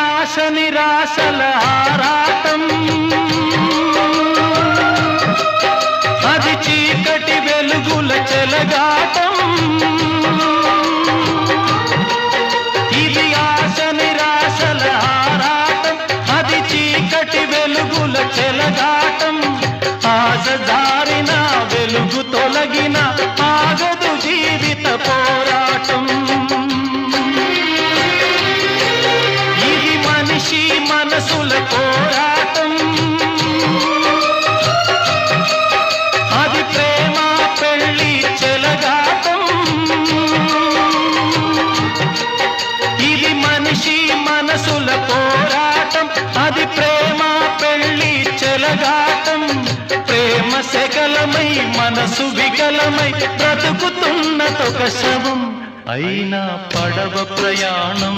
ఆశ నిరాశల ఆరాటం, అది చీకటి వెలుగుల చెలగాటం. ఇది ఆశ నిరాశల ఆరాటం, అది చీకటి వెలుగుల చెలగాటం. ఆశ జారిన వెలుగు తొలగిన ఆగదు జీవిత పోరాటం. ఇది మనిషి మనసుల పోరాటం, అది ప్రేమ పెళ్లి చెలగాటం. ఇది మనిషి మనసుల పోరాటం, అది ప్రేమ పెళ్లి చెలగాటం. ప్రేమ శకలమై మనసు వికలమై బ్రతుకుతున్నదొక శవం, అయినా పడవ ప్రయాణం.